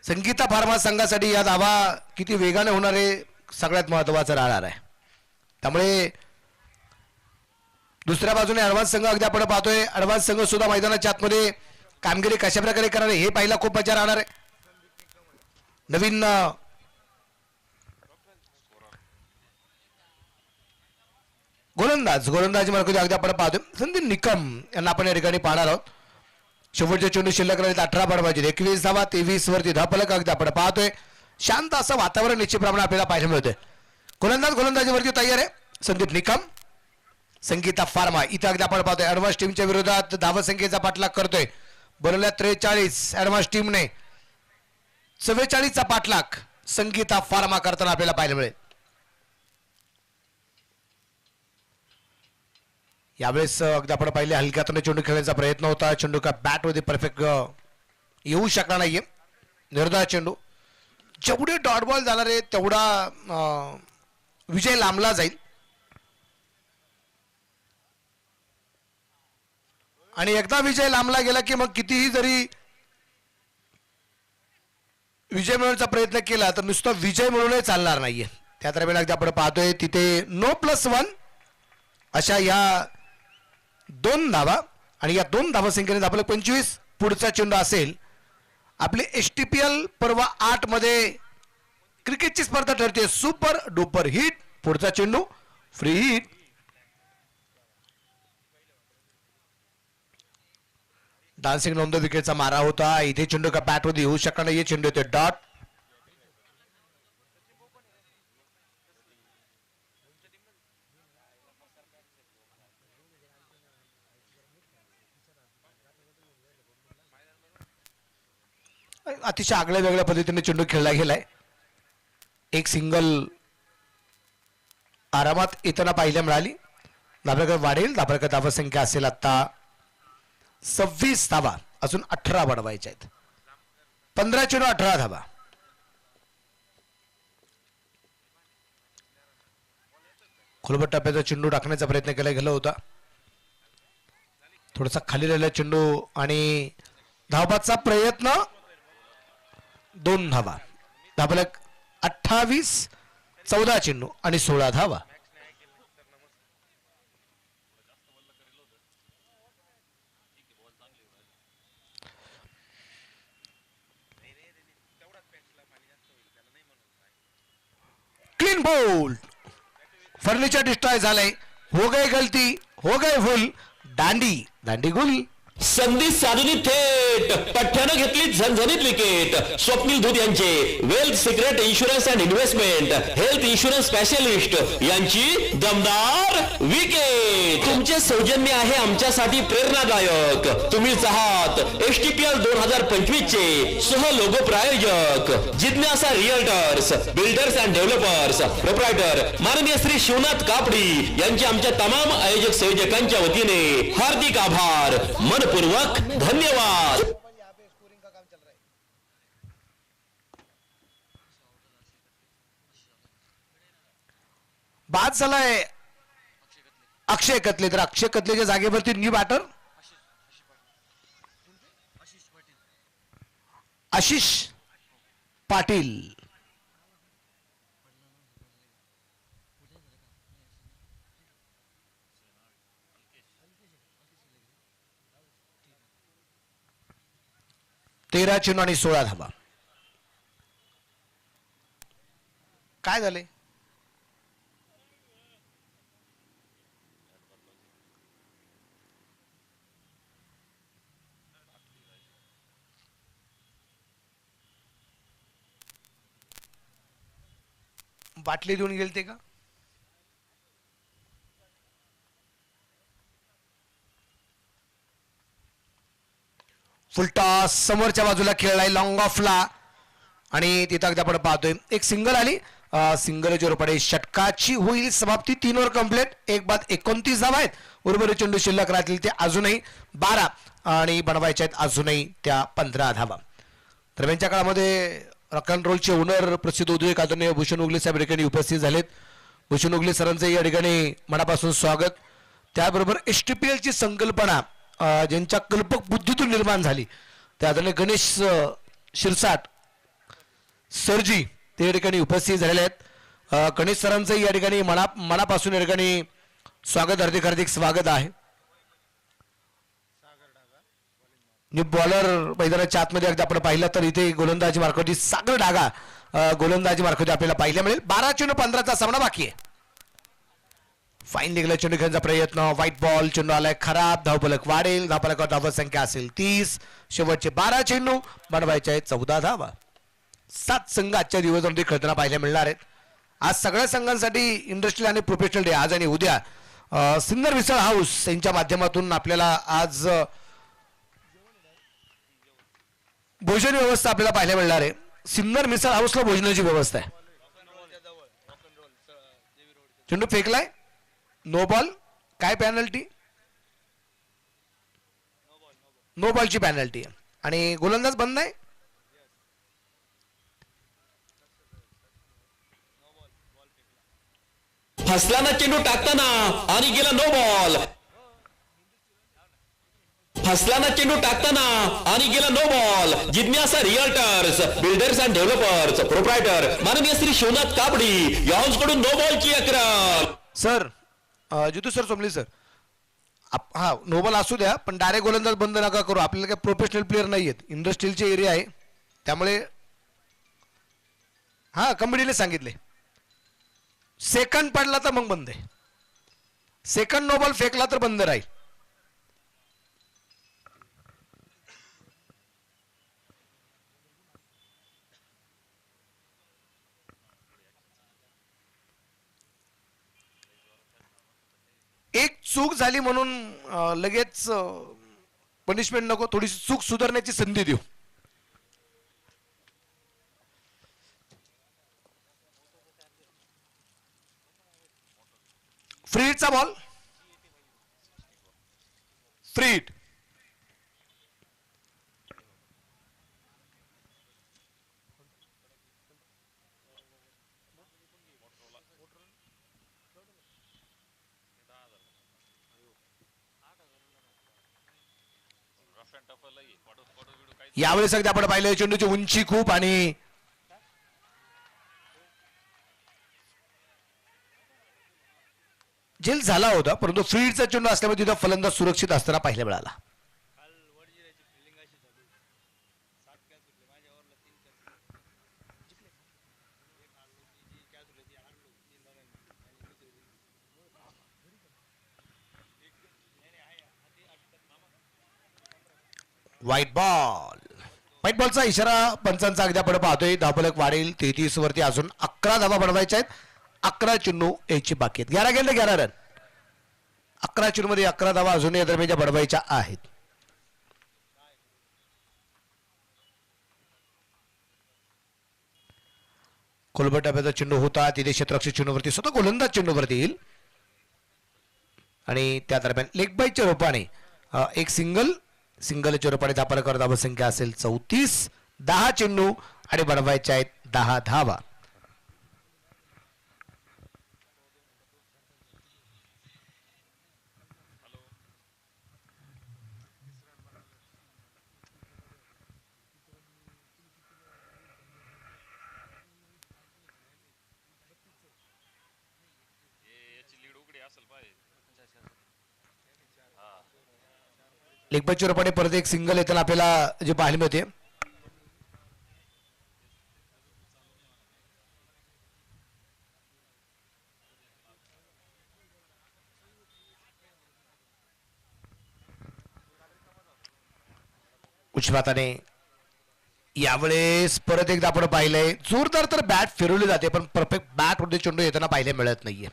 संगीता फार्मा संघासाठी या धावा किती वेगाने होणार आहे सगळ्यात महत्वाचं राहणार आहे. त्यामुळे दुसऱ्या बाजूने ॲडव्हान्स संघ अगदी आपण पाहतोय. ॲडव्हान्स संघ सुद्धा मैदानाच्या आतमध्ये कामगिरी कशा प्रकारे करणार आहे हे पाहिला खूप मजा राहणार आहे. नवीन गोलंदाजी मार्ग अगदी आपण पाहतोय. संदीप निकम यांना आपण या ठिकाणी पाहणार आहोत. शेवटचे चेंडू शिल्लक राहिले 18 बनवायचे. 21 धावा 23 वरती धापलक अगदी आपण पाहतोय. शांत असं वातावरण निश्चितप्रमाणे आपल्याला पाहायला मिळतंय. गोलंदाजीवरती तयार आहे संदीप निकम. संगीता फार्मा इथे अगदी आपण पाहतोय ॲडव्हान्स टीमच्या विरोधात धावसंख्येचा पाठलाग करतोय. बनवल्या 43 ॲडव्हान्स टीमने 44चा पाठलाग संगीता फार्मा करताना आपल्याला पाहायला मिळेल. यावेळेस अगदी आपण पाहिले हलक्यातून चेंडू खेळण्याचा प्रयत्न होता. चेंडू का बॅटमध्ये परफेक्ट येऊ शकला नाहीये. निर्धार चेंडू जेवढे डॉट बॉल जाणार आहे तेवढा विजय लांबला जाईल. आणि एकदा विजय लांबला गेला की मग कितीही जरी विजय मिळवण्याचा प्रयत्न केला तर नुसता विजय मिळवणे चालणार नाहीये. त्या दरम्यान अगदी आपण पाहतोय तिथे No+1 अशा या 2 धावा आणि या 2 धावसंख्येने आपलं 25. पुढचा चेंडू असेल आपली STPL पर्व 8 मध्ये क्रिकेटची स्पर्धा ठरते सुपर डुपर हिट. पुढचा चेंडू फ्री हिट. डान्सिंग नॉन द विकेटचा मारा होता. इथे चेंडू का बॅटमध्ये येऊ शकला नाही. चेंडू येते डॉट. अतिशय आगळ्या वेगळ्या पद्धतीने चेंडू खेळला गेलाय. एक सिंगल आरामात येताना पाहायला मिळाली. धाबळकर वाढेल. धाबळकर धावसंख्या असेल आता 26 धावा. अजून 18 बनवायच्या आहेत. 15 चेंडू 18 धावा. खोलबट टप्प्याचा चेंडू टाकण्याचा प्रयत्न केला गेला होता. थोडासा खाली राहिला चेंडू आणि धावबाचा प्रयत्न 2 धावा. धाबलक 28 14 चेंडू आणि 16 धावा. Clean bowled. फर्निचर डिस्ट्रॉय झालंय. हो गए गलती हो गए भूल. दांडी गुल. संधी साधूनी थेट पठ्ठ्यानं घेतली झणझणीत विकेट. स्वप्नील धूत यांचे wealth secret insurance and investment health insurance specialist यांची दमदार विकेट. तुमचे सौजन्य आहे आमच्यासाठी प्रेरणादायक. तुम्हीच आहात STPL 2025 चे सह लोगो प्रायोजक जिज्ञासा realtors builders and developers proprietor माननीय श्री शिवनाथ कापडी यांचे आमच्या तमाम आयोजक संयोजकांच्या वतीने हार्दिक आभार. मनपूर्वक धन्यवाद. बाद झालाय अक्षय कतले. तर अक्षय कतलेच्या जागेवरती न्यू बॅटर आशिष पाटील. तेरा चेंडू आणि 16 धावा. काय झाले बाटली देऊन गेलते का. फुलटॉस समोरच्या बाजूला खेळलाय लॉंग ऑफला आणि तिथं अगदी आपण पाहतोय एक सिंगल आली. सिंगल जोरपडे षटकाची होईल समाप्ती. 3 ओव्हर कंप्लीट. 1 बाद 29 धावा आहेत. उर्वरित चेंडू शिल्लक राहतील ते अजूनही 12 आणि बनवायचे आहेत अजूनही त्या 15 धावा. दरम्यानच्या काळामध्ये रॉक अँड रोलचे ओनर प्रसिद्ध उद्योजक आदरणीय भूषण उगले साहेब या ठिकाणी उपस्थित झालेत. भूषण उगले सरांचं या ठिकाणी मनापासून स्वागत. त्याबरोबर STPL ची संकल्पना ज्यांच्या कल्पक बुद्धीतून निर्माण झाली त्या आदरणीय गणेश शिरसाट सरजी ते या ठिकाणी उपस्थित झालेले आहेत. गणेश सरांचं या ठिकाणी मनापासून या ठिकाणी स्वागत. हार्दिक हार्दिक स्वागत आहे. बॉलर मैदानाच्या आतमध्ये अगदी आपण पाहिलं तर इथे गोलंदाजी मार्फत सागर डागा गोलंदाजी मार्फत आपल्याला पाहायला मिळेल. 12-15चा सामना बाकी आहे. फाईन निघाला चेंडू खेळण्याचा प्रयत्न. White ball. चेंडू आलाय खराब. धावफलक वाढेल. धावफलकावर धावसंख्या असेल 30. शेवटचे 12 चेंडू बनवायचे आहेत 14 धावा. 7 संघ आजच्या दिवसामध्ये खेळताना पाहायला मिळणार आहेत. आज सगळ्या संघांसाठी इंडस्ट्रियल आणि प्रोफेशनल डे आज आणि उद्या. सिन्नर मिसळ हाऊस यांच्या माध्यमातून आपल्याला आज भोजन व्यवस्था आपल्याला पाहायला मिळणार आहे. सिन्नर मिसळ हाऊसला भोजनाची व्यवस्था आहे. चेंडू फेकलाय. No ball. काय पॅनल्टी? नो बॉलची पॅनल्टी आहे आणि गोलंदाज बंद आहे. फसलाना चेंडू टाकताना आणि गेला नो बॉल. फसलाना चेंडू टाकताना आणि गेला नो बॉल. जिज्ञासा realtors builders and developers proprietor माननीय श्री शिवनाथ कापडी यांकडून नो बॉलची अकरा. सर जितू सर सोमली सर हा नो बॉल असू द्या पण डायरेक्ट गोलंदाज बंद नका करू. आपल्याला काही प्रोफेशनल प्लेअर नाही आहेत. इंडस्ट्रियलचे एरिया आहे त्यामुळे हा कंपनीने सांगितले सेकंड पडला तर मग बंद आहे. सेकंड नो बॉल फेकला तर बंद राहील. एक चूक झाली म्हणून लगेच पनिशमेंट नको. थोडीशी चूक सुधारण्याची संधी देऊ. फ्रीडचा बॉल. फ्रीड. यावेळेस अगदी आपण पाहिलं चेंडूची उंची खूप आणि जेल झाला होता परंतु फ्रीडचा चेंडू असल्यामुळे तिथं फलंदाज सुरक्षित असताना पाहायला मिळाला. White ball. व्हाईट बॉलचा इशारा पंचांचा अगदी आपण पाहतोय. धावफलक वाढेल 33 वरती. अजून 11 धावा बनवायच्या आहेत. 11 चेंडू यायची बाकी आहेत. 11 गेले 11 रन. 11 चेंडू मध्ये 11 धावा अजून या दरम्यानच्या बनवायच्या आहेत. कोलबट डब्याचा चेंडू होता तिथे क्षेत्ररक्षक चेंडूवरती स्वतः गोलंदाज चेंडूवरती येईल आणि त्या दरम्यान लेग बाईच्या रूपाने एक सिंगलच्या रूपाने धावफलकावर धावसंख्या असेल 34. 10 चेंडू आणि बनवायच्या आहेत 10 धावा. लेगबाईच्या रूपाने परत एक सिंगल येताना आपल्याला जे पाहायला मिळते. उच्चवाताने यावेळेस परत एकदा आपण पाहिलंय जोरदार तर बॅट फिरवली जाते पण परफेक्ट बॅट मध्ये चेंडू येताना पाहायला मिळत नाहीये.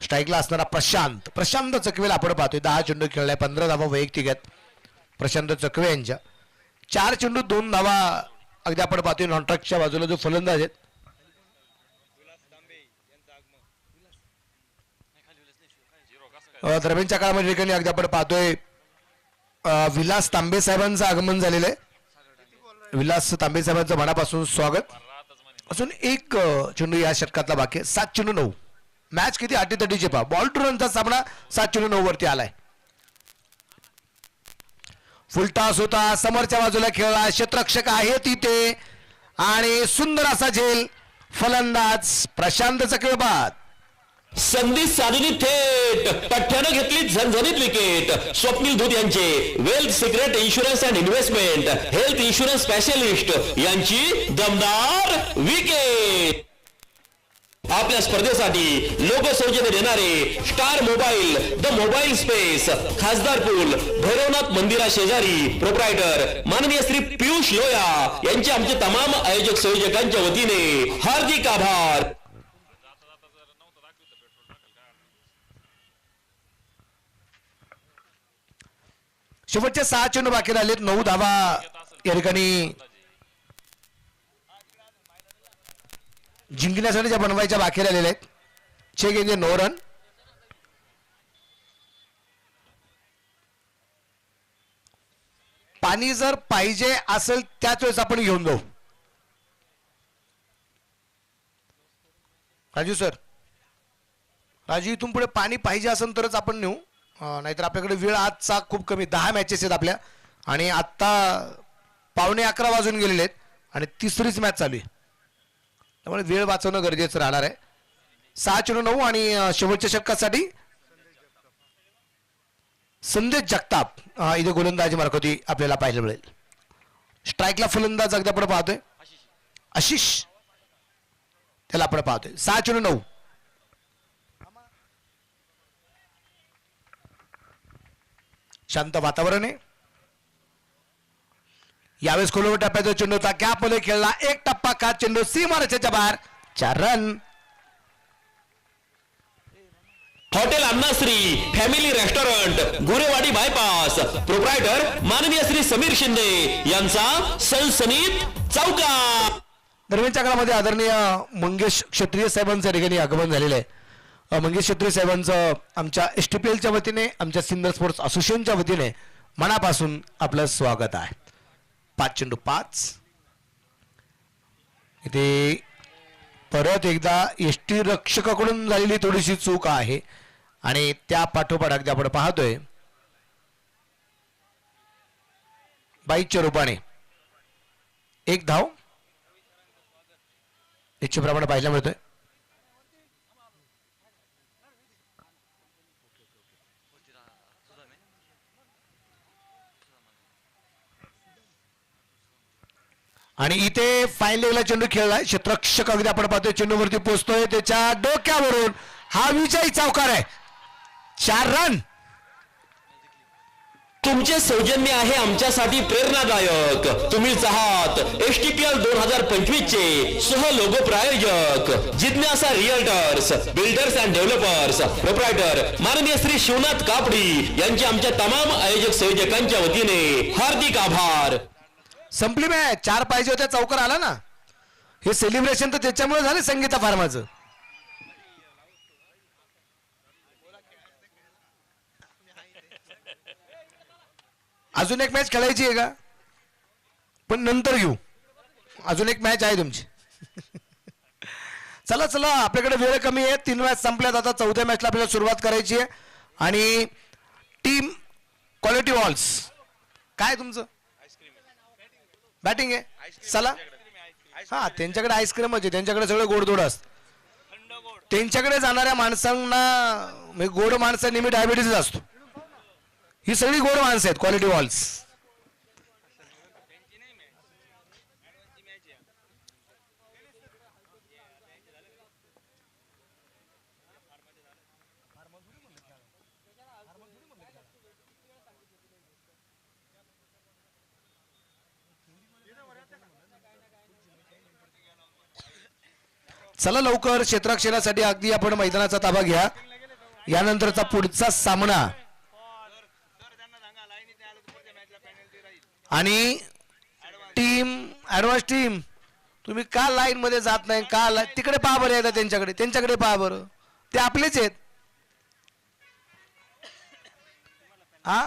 स्ट्राईकला असणारा प्रशांत चकवेला आपण पाहतोय. 10 चेंडू खेळलाय. 15 धावा वैयक्तिक आहेत प्रशांत चकवे यांच्या. 4 चेंडू 2 धावा अगदी आपण पाहतोय नॉनट्रॅकच्या बाजूला जो फलंदाज आहेत दरम्यानच्या काळामध्ये ठिकाणी अगदी आपण पाहतोय विलास तांबे साहेबांचं आगमन झालेलं आहे. विलास तांबे साहेबांचं मनापासून स्वागत. अजून एक चेंडू या षटकातला बाकी आहे. 7 चेंडू 9. मॅच किती अटीतटीची पहा. बॉल टू रनचा सामना 7 चेंडू 9 वरती आलाय. फुलटॉस होता समोरच्या बाजूला खेळला क्षेत्ररक्षक आहे तिथे आणि सुंदर असा झेल फलंदाज प्रशांतचा खेळ बाद. संधी साधून थेट पठ्ठ्यानं घेतली झणझणीत विकेट. स्वप्नील धूत यांचे wealth secret insurance and investment health insurance specialist यांची दमदार विकेट. आपल्या स्पर्धेसाठी लोक सौजन्य देणारे star mobile the mobile space खासदार पूल भैरवनाथ मंदिरा शेजारी प्रोप्रायटर माननीय श्री पियुष लोया यांचे आमचे तमाम आयोजक संयोजकांच्या वतीने हार्दिक आभार. शेवटचे 6 चेंडू बाकी राहिलेत. 9 धावा या ठिकाणी जिंकण्यासाठी ज्या बनवायच्या बाकी राहिलेल्या आहेत. 6 गेंदे 9 रन. पाणी जर पाहिजे असेल त्याच वेळेस आपण घेऊन जाऊ. राजू सर, राजू इथून पुढे पाणी पाहिजे असेल तरच आपण नेऊ, नाहीतर आपल्याकडे वेळ आजचा खूप कमी. 10 मॅचेस आहेत आपल्या आणि आत्ता 11:15 वाजून गेलेले आहेत आणि तिसरीच मॅच चालू आहे. त्यामुळे वेळ वाचवणं गरजेचं राहणार आहे. 6 चेंडू 9 आणि शेवटच्या षटकासाठी संदेश जगताप इथे गोलंदाजी मार्फती आपल्याला पाहायला मिळेल. स्ट्राईकला फलंदाज अगदी आपण पाहतोय आशिष, त्याला आपण पाहतोय. 6 चेंडू 9. शांत वातावरण आहे. यावेळेस खोलवर टप्प्याचा चेंडू होता, कॅपमध्ये खेळला, एक टप्पा का चेंडू सीमारेषेच्या बाहेर. 4 run. Hotel Annashree family restaurant Gurewadi bypass proprietor माननीय श्री समीर शिंदे यांचा सनसनीत चौकार. दरम्यानच्या काळामध्ये आदरणीय मंगेश क्षत्रिय साहेबांचं ठिकाणी आगमन झालेलं आहे. मंगेश क्षत्रिय साहेबांचं आमच्या STPLच्या वतीने, आमच्या सिंदर स्पोर्ट्स असोसिएशनच्या वतीने मनापासून आपलं स्वागत आहे. 5 चेंडू 5. इथे परत एकदा ST रक्षकाकडून झालेली थोडीशी चूक आहे आणि त्या पाठोपाठ अगदी आपण पाहतोय 22च्या रूपाने 1 धाव इच्छेप्रमाणे पाहायला मिळतोय. आणि इथे फाईन लेगला चेंडू खेळलाय. क्षेत्ररक्षक अगदी आपण पाहतोय चेंडूवरती पोहोचतोय, त्याच्या डोक्यावरून हा विजयी चौकार आहे. 4 रन. तुमचे सौजन्य आहे आमच्यासाठी प्रेरणादायक. तुम्हीच आहात STPL 2025 चे सह लोगो प्रायोजक जिज्ञासा realtors builders and developers proprietor माननीय श्री शिवनाथ कापडी यांचे आमच्या तमाम आयोजक संयोजकांच्या वतीने हार्दिक आभार. संपली मॅच. 4 पाहिजे होत्या, चौकार आला ना. हे सेलिब्रेशन तर त्याच्यामुळे झाले संगीता फार्माचं. अजून एक मॅच खेळायची आहे का? पण नंतर घेऊ. अजून एक मॅच आहे तुमची. चला चला, आपल्याकडे वेळ कमी आहे. 3 मॅच संपल्यात. आता 4थ्या मॅचला आपल्याला सुरुवात करायची आहे. आणि टीम क्वालिटी वॉल्स, काय तुमचं बॅटिंग आहे? चला. हा, त्यांच्याकडे आईस्क्रीमच आहे, त्यांच्याकडे सगळं गोडधोड असतं. त्यांच्याकडे जाणाऱ्या माणसांना, गोड माणसं नेहमी डायबिटीज असतो. ही सगळी गोड माणसं आहेत क्वालिटी वॉल्स. चला लवकर, क्षेत्ररक्षणासाठी अगदी आपण मैदानाचा ताबा घ्या. यानंतरचा पुढचा सामना आणि ऍडव्हान्स टीम तुम्ही का लाईन मध्ये जात नाही का तिकडे पहा बरं एकदा त्यांच्याकडे पहा बरं ते आपलेच आहेत हा